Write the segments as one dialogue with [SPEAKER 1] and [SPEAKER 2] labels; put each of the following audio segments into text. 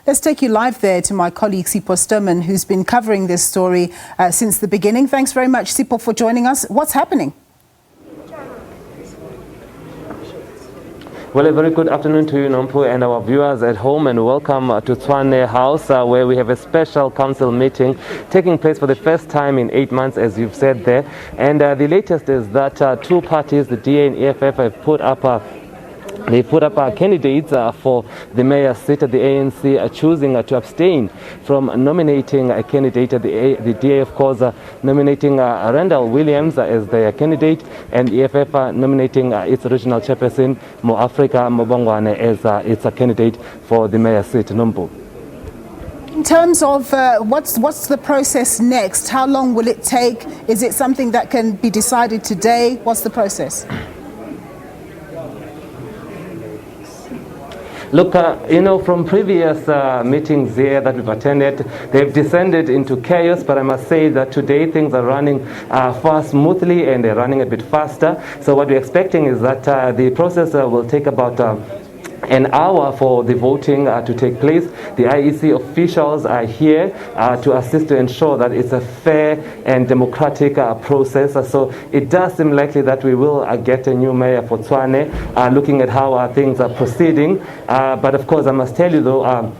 [SPEAKER 1] Let's take you live there to my colleague Sipho Stuurman, who's been covering this story since the beginning. Thanks very much, Sipho, for joining us. What's happening?
[SPEAKER 2] Well, a very good afternoon to you, Nompu, and our viewers at home, and welcome to Tshwane House, where we have a special council meeting taking place for the first time in 8 months, as you've said there. And the latest is that two parties, the DA and EFF, have put up candidates for the mayor's seat. The ANC are choosing to abstain from nominating a candidate. The DA, of course, nominating Randall Williams as their candidate, and EFF nominating its regional chairperson, Moafrika Mobongwane, as its candidate for the mayor's seat. Nombu.
[SPEAKER 1] In terms of what's the process next? How long will it take? Is it something that can be decided today? What's the process?
[SPEAKER 2] Look, from previous meetings here that we've attended, they've descended into chaos, but I must say that today things are running far smoothly, and they're running a bit faster. So what we're expecting is that the process will take about an hour for the voting to take place. The IEC officials are here to assist to ensure that it's a fair and democratic process. So it does seem likely that we will get a new mayor for Tshwane, looking at how things are proceeding. But of course, I must tell you though,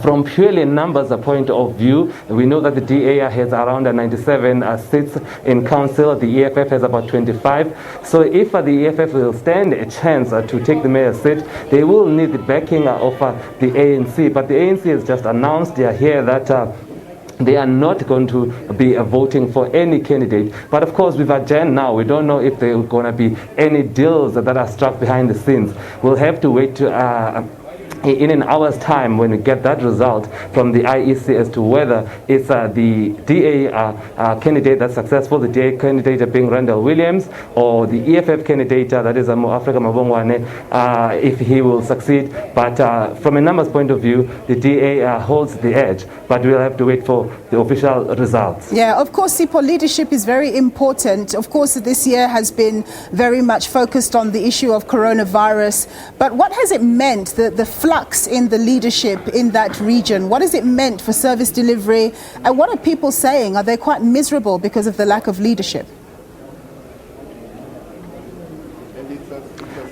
[SPEAKER 2] from purely numbers point of view, we know that the DA has around 97 seats in council. The EFF has about 25. So if the EFF will stand a chance to take the mayor's seat, they will need the backing of the ANC. But the ANC has just announced here that they are not going to be voting for any candidate. But of course, with adjourned now, we don't know if there are going to be any deals that are struck behind the scenes. We'll have to wait to in an hour's time when we get that result from the IEC as to whether it's the DA candidate that's successful, the DA candidate being Randall Williams, or the EFF candidate that is Moafrika Mobongwane, if he will succeed. But from a numbers point of view, the DA holds the edge, but we'll have to wait for the official results.
[SPEAKER 1] Yeah, of course, Sipho, leadership is very important. Of course, this year has been very much focused on the issue of coronavirus, but what has it meant, the flux in the leadership in that region? What has it meant for service delivery? And what are people saying? Are they quite miserable because of the lack of leadership?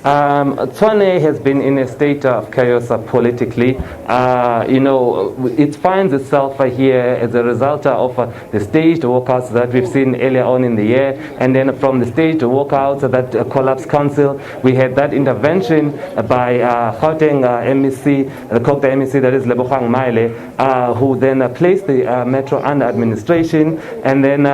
[SPEAKER 2] Tshwane has been in a state of chaos politically. It finds itself here as a result of the staged walkouts that we've seen earlier on in the year, and then from the staged walkouts that collapsed council, we had that intervention by Gauteng MEC, the Kokta MEC, that is Lebogang Maile, who then placed the metro under administration, and then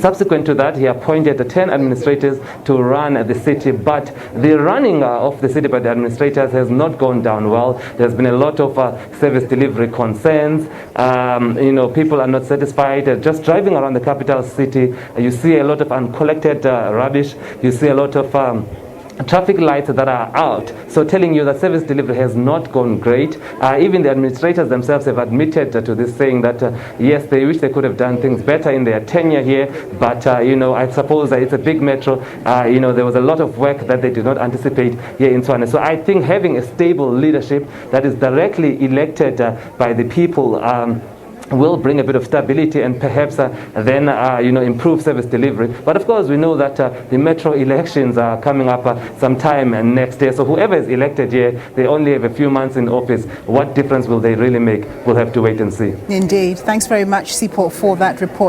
[SPEAKER 2] subsequent to that, he appointed the 10 administrators to run the city, but the running of the city by the administrators has not gone down well. There's been a lot of service delivery concerns. People are not satisfied. Just driving around the capital city, you see a lot of uncollected rubbish. You see a lot of traffic lights that are out, so telling you that service delivery has not gone great. Even the administrators themselves have admitted to this, saying that yes, they wish they could have done things better in their tenure here, but I suppose it's a big metro. There was a lot of work that they did not anticipate here in Tshwane. So I think having a stable leadership that is directly elected by the people will bring a bit of stability and perhaps then improve service delivery. But of course, we know that the metro elections are coming up sometime next year. So whoever is elected here, they only have a few months in office. What difference will they really make? We'll have to wait and see.
[SPEAKER 1] Indeed. Thanks very much, Sipho, for that report.